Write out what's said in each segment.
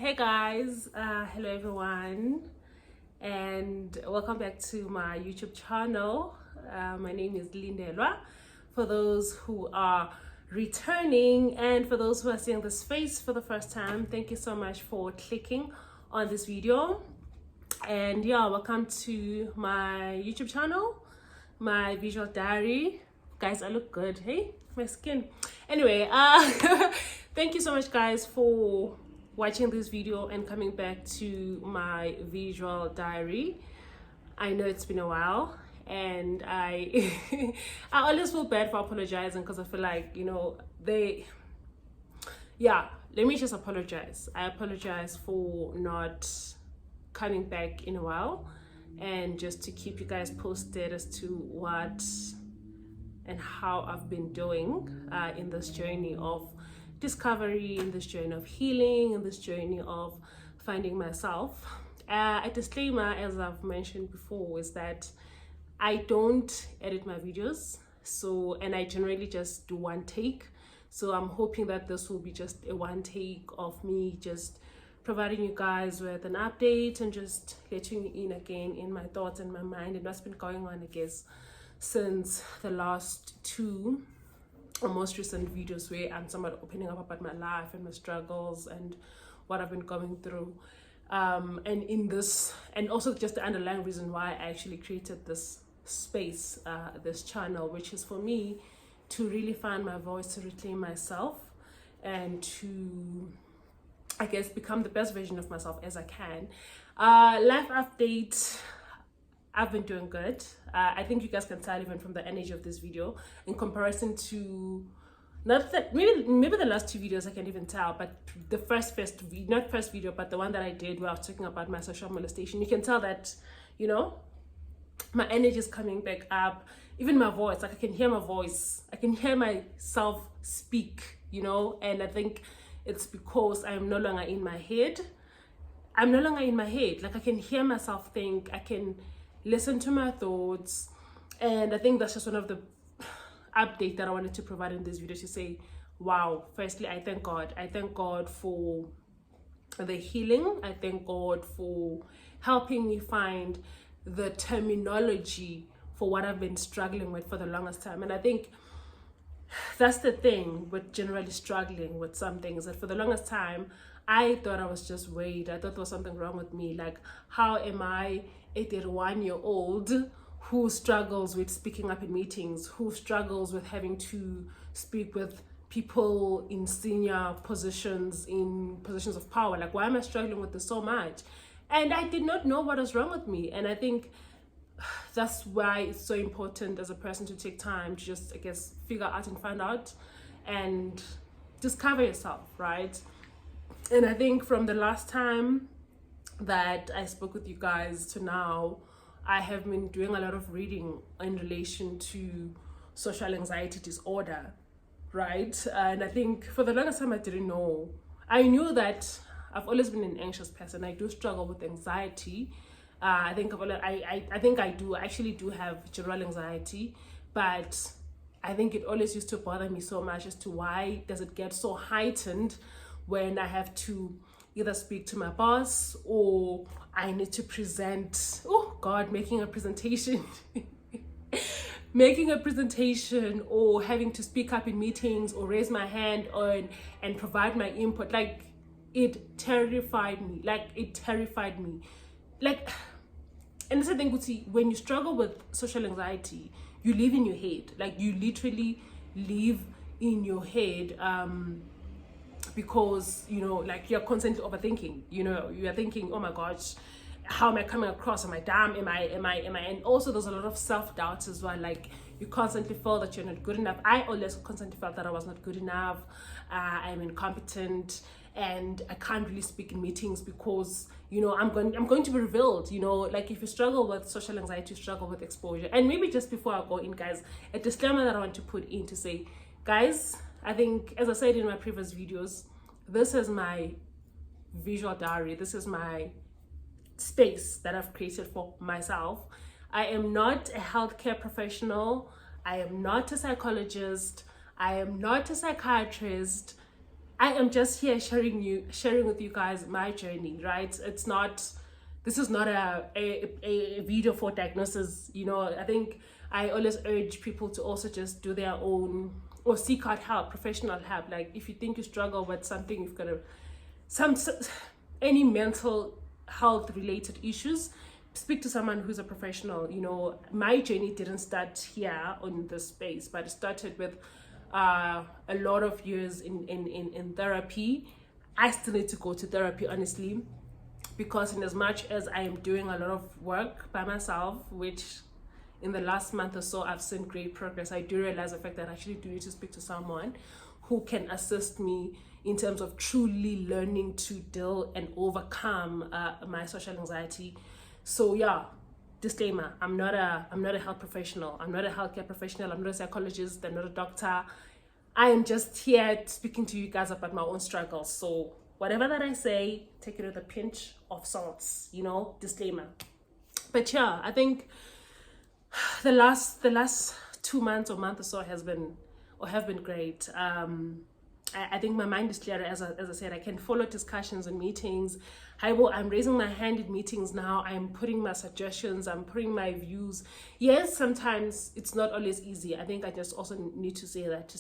Hey guys, hello everyone, and welcome back to my YouTube channel. My name is Lindelwa. For those who are returning and for those who are seeing this face for the first time, thank you so much for clicking on this video. And yeah, welcome to my YouTube channel, my visual diary. Guys, I look good. Hey, my skin. Anyway, thank you so much guys for watching this video and coming back to my visual diary. I know it's been a while, and I I always feel bad for apologizing because I feel like, let me just apologize. I apologize for not coming back in a while, and just to keep you guys posted as to what and how I've been doing in this journey of discovery, in this journey of healing, in this journey of finding myself. A disclaimer, as I've mentioned before, is that I don't edit my videos, and I generally just do one take. So I'm hoping that this will be just a one take of me just providing you guys with an update and just letting you in again in my thoughts and my mind and what's been going on, I guess, since the last two or most recent videos where I'm somewhat opening up about my life and my struggles and what I've been going through. And in this, and also just the underlying reason why I actually created this space, this channel, which is for me to really find my voice, to reclaim myself, and to, I guess, become the best version of myself as I can. Life update. I've been doing good. I think you guys can tell even from the energy of this video in comparison to, not that maybe the last two videos I can even tell, but the not first video, but the one that I did where I was talking about my sexual molestation, you can tell that, my energy is coming back up. Even my voice, like I can hear my voice, I can hear myself speak, and I think it's because I'm no longer in my head. Like I can hear myself think, I can listen to my thoughts, and I think that's just one of the update that I wanted to provide in this video, to say, wow, firstly, I thank God for the healing. I thank God for helping me find the terminology for what I've been struggling with for the longest time. And I think that's the thing with generally struggling with some things, that for the longest time I thought I was just weird. I thought there was something wrong with me. Like, how am I a 31-year-old who struggles with speaking up in meetings, who struggles with having to speak with people in senior positions, in positions of power? Like, why am I struggling with this so much? And I did not know what was wrong with me. And I think that's why it's so important as a person to take time to just, I guess, figure out and find out and discover yourself, right? And I think from the last time that I spoke with you guys to now, I have been doing a lot of reading in relation to social anxiety disorder, right? And I think for the longest time I didn't know. I knew that I've always been an anxious person. I do struggle with anxiety. I think I actually do have general anxiety, but I think it always used to bother me so much as to why does it get so heightened when I have to either speak to my boss or I need to present, making a presentation or having to speak up in meetings or raise my hand and provide my input. Like, it terrified me. And that's the thing, when you struggle with social anxiety, you live in your head. Like, you literally live in your head, because you're constantly overthinking. You are thinking, oh my gosh, how am I coming across? Am I dumb? Am I and also there's a lot of self-doubt as well. Like, you constantly feel that you're not good enough. I always constantly felt that I was not good enough. I'm incompetent, and I can't really speak in meetings because I'm going to be revealed. Like, if you struggle with social anxiety, you struggle with exposure. And maybe just before I go in, guys, a disclaimer that I want to put in to say, guys, I think, as I said in my previous videos, this is my visual diary. This is my space that I've created for myself. I am not a healthcare professional. I am not a psychologist. I am not a psychiatrist. I am just here sharing with you guys my journey, right? This is not a video for diagnosis. I think I always urge people to also just do their own, or seek out help, professional help. Like if you think you struggle with something, you've got any mental health related issues, speak to someone who's a professional. My journey didn't start here on this space, but it started with a lot of years in therapy. I still need to go to therapy, honestly, because in as much as I am doing a lot of work by myself, which in the last month or so I've seen great progress, I do realize the fact that I actually do need to speak to someone who can assist me in terms of truly learning to deal and overcome my social anxiety. So yeah, disclaimer, I'm not a health professional, I'm not a healthcare professional, I'm not a psychologist, I'm not a doctor. I am just here speaking to you guys about my own struggles. So whatever that I say, take it with a pinch of salts, disclaimer. But yeah, I think the last 2 months or month or so have been great. I think my mind is clearer. As I said, I can follow discussions and meetings. I'm raising my hand in meetings now. I'm putting my suggestions, I'm putting my views. Yes, sometimes it's not always easy. I think I just also need to say that,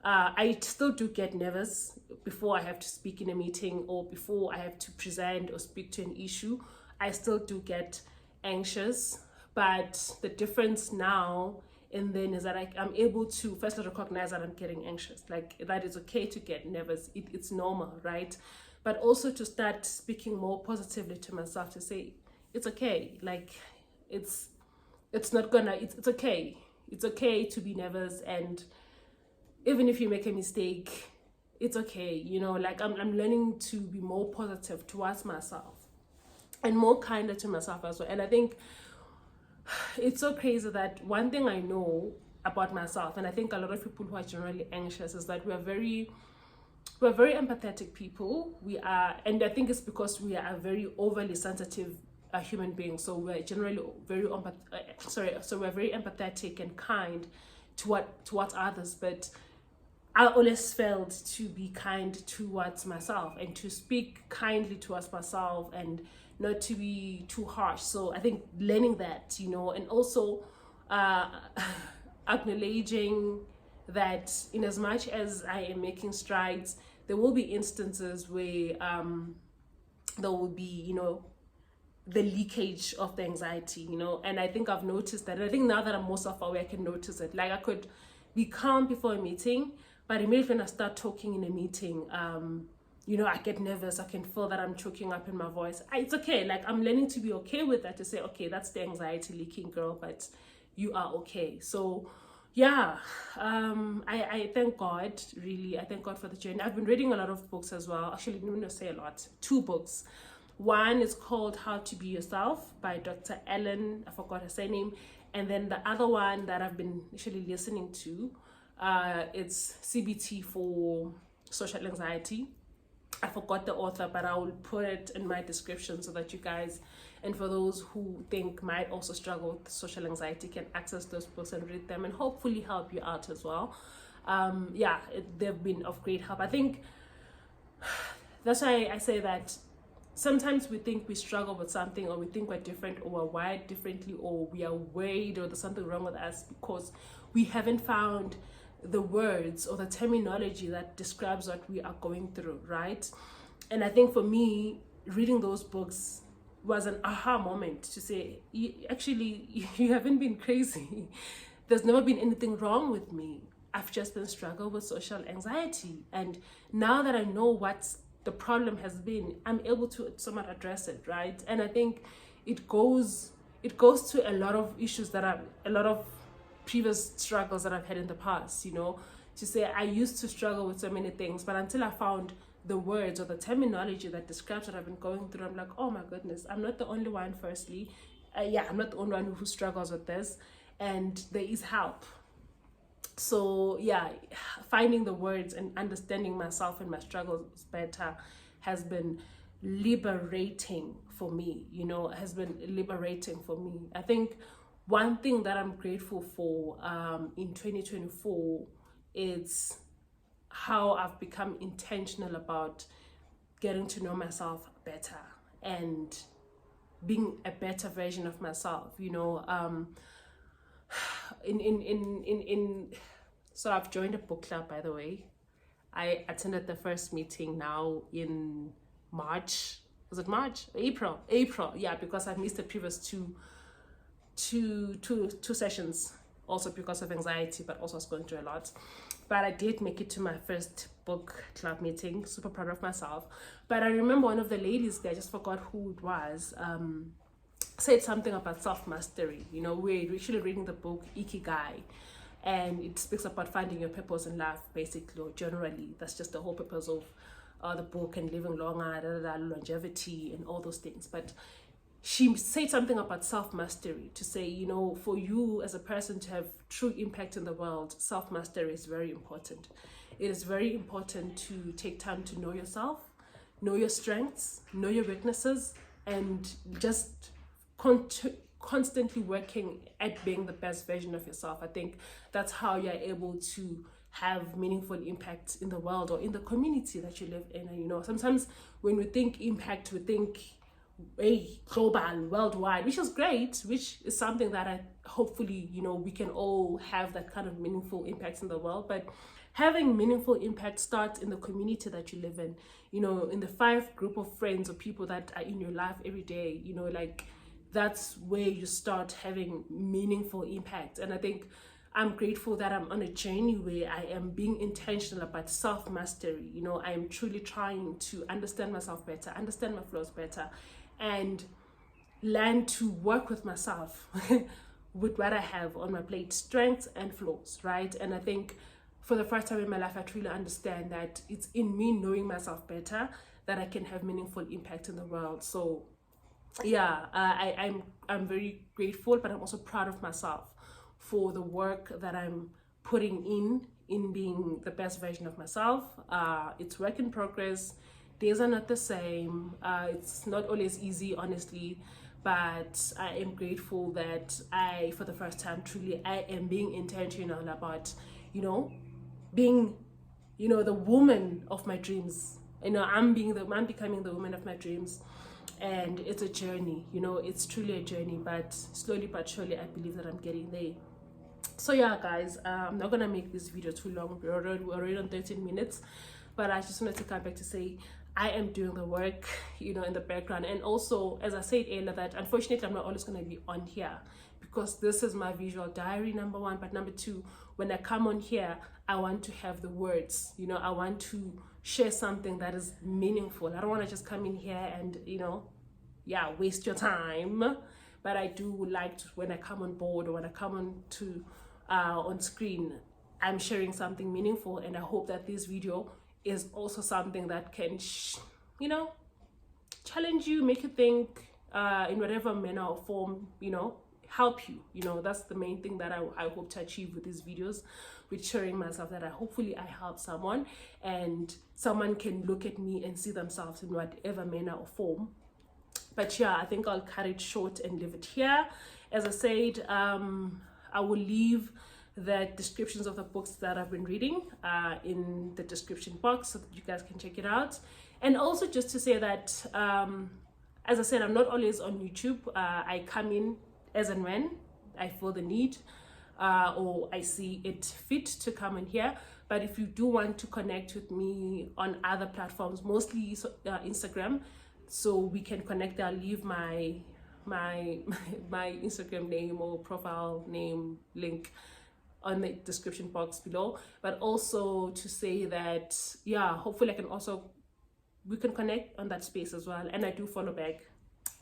I still do get nervous before I have to speak in a meeting, or before I have to present or speak to an issue. I still do get anxious, but the difference now and then is that I'm able to firstly recognize that I'm getting anxious. Like, that it's okay to get nervous. It's normal, right? But also to start speaking more positively to myself, to say it's okay. Like, it's okay. It's okay to be nervous, and even if you make a mistake, it's okay. Like I'm learning to be more positive towards myself and more kinder to myself as well. And I think it's so crazy that one thing I know about myself, and I think a lot of people who are generally anxious, is that we're very empathetic people. We are, and I think it's because we are a very overly sensitive human beings. So we're generally very we're very empathetic and kind towards others. But I always failed to be kind towards myself and to speak kindly towards myself and not to be too harsh. So I think learning that, and also acknowledging that in as much as I am making strides, there will be instances where there will be, the leakage of the anxiety, and I think I've noticed that. And I think now that I'm more self-aware, I can notice it. Like, I could be calm before a meeting, but immediately when I start talking in a meeting, I get nervous. I can feel that I'm choking up in my voice. It's okay. Like, I'm learning to be okay with that, to say, okay, that's the anxiety leaking, girl, but you are okay. So yeah, I thank God, really. I thank God for the journey. I've been reading a lot of books as well. Actually, I'm going to say a lot. 2 books. One is called How to Be Yourself by Dr. Ellen, I forgot her surname. And then the other one that I've been actually listening to, it's CBT for social anxiety. I forgot the author, but I will put it in my description so that you guys, and for those who think might also struggle with social anxiety, can access those books and read them and hopefully help you out as well. They've been of great help. I think that's why I say that sometimes we think we struggle with something, or we think we're different, or we're wired differently, or we are worried, or there's something wrong with us because we haven't found the words or the terminology that describes what we are going through, right? And I think for me, reading those books was an aha moment to say, you haven't been crazy. There's never been anything wrong with me. I've just been struggling with social anxiety. And now that I know what the problem has been, I'm able to somewhat address it, right? And I think it goes to a lot of issues a lot of previous struggles that I've had in the past, to say I used to struggle with so many things, but until I found the words or the terminology that describes what I've been going through, I'm like, oh my goodness, I'm not the only one, firstly. I'm not the only one who struggles with this, and there is help. So yeah, finding the words and understanding myself and my struggles better has been liberating for me, I think one thing that I'm grateful for in 2024 is how I've become intentional about getting to know myself better and being a better version of myself, you know. So I've joined a book club, by the way. I attended the first meeting now in March. Was it March? April, yeah, because I missed the previous two sessions, also because of anxiety, but also I was going through a lot. But I did make it to my first book club meeting. Super proud of myself. But I remember one of the ladies there, I just forgot who it was, said something about self-mastery. You know, we're actually reading the book Ikigai, and it speaks about finding your purpose in life, basically, or generally. That's just the whole purpose of the book, and living longer, longevity, and all those things. But she said something about self-mastery, to say, you know, for you as a person to have true impact in the world, self-mastery is very important. It is very important to take time to know yourself, know your strengths, know your weaknesses, and just constantly working at being the best version of yourself. I think that's how you're able to have meaningful impact in the world or in the community that you live in. And, you know, sometimes when we think impact, we think global, worldwide, which is great, which is something that I hopefully, you know, we can all have that kind of meaningful impact in the world. But having meaningful impact starts in the community that you live in, you know, in the 5 group of friends or people that are in your life every day, you know, like that's where you start having meaningful impact. And I think I'm grateful that I'm on a journey where I am being intentional about self-mastery. You know, I am truly trying to understand myself better, understand my flaws better, and learn to work with myself with what I have on my plate, strengths and flaws, right? And I think for the first time in my life, I truly understand that it's in me knowing myself better that I can have meaningful impact in the world. So yeah, I'm very grateful, but I'm also proud of myself for the work that I'm putting in being the best version of myself. It's work in progress. Days are not the same. It's not always easy, honestly, but I am grateful that for the first time, truly, I am being intentional about, you know, being, you know, the woman of my dreams. You know, I'm becoming the woman of my dreams. And it's a journey, you know, it's truly a journey, but slowly but surely, I believe that I'm getting there. So yeah, guys, I'm not gonna make this video too long. We're already on 13 minutes, but I just wanted to come back to say I am doing the work, you know, in the background. And also, as I said earlier, that unfortunately I'm not always going to be on here because this is my visual diary, number 1. But number 2, when I come on here, I want to have the words, you know, I want to share something that is meaningful. I don't want to just come in here and, you know, yeah, waste your time. But I do like to, when I come on board or when I come on screen, I'm sharing something meaningful. And I hope that this video is also something that can, you know, challenge you, make you think in whatever manner or form, you know, help you. You know, that's the main thing that I hope to achieve with these videos, with sharing myself, that hopefully I help someone and someone can look at me and see themselves in whatever manner or form. But yeah, I think I'll cut it short and leave it here. As I said, I will leave the descriptions of the books that I've been reading in the description box so that you guys can check it out. And also just to say that, as I said, I'm not always on YouTube. I come in as and when I feel the need or I see it fit to come in here. But if you do want to connect with me on other platforms, mostly Instagram, so we can connect, I'll leave my Instagram name or profile name link on the description box below. But also to say that, yeah, hopefully we can connect on that space as well. And I do follow back,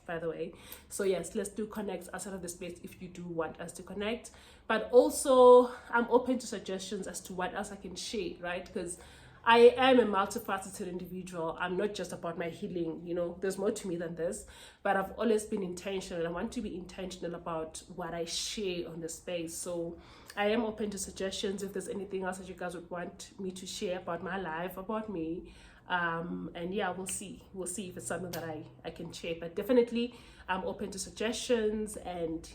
by the way. So yes, let's do connect outside of the space if you do want us to connect. But also I'm open to suggestions as to what else I can share, right? Because I am a multifaceted individual. I'm not just about my healing, you know, there's more to me than this, but I've always been intentional. I want to be intentional about what I share on the space. So I am open to suggestions if there's anything else that you guys would want me to share about my life, about me. And yeah, we'll see if it's something that I can share, but definitely I'm open to suggestions. And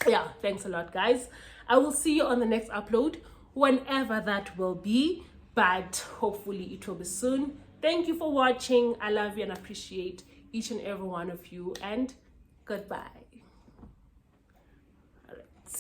yeah, thanks a lot, guys. I will see you on the next upload, whenever that will be. but hopefully it will be soon. Thank you for watching. I love you and appreciate each and every one of you, and goodbye.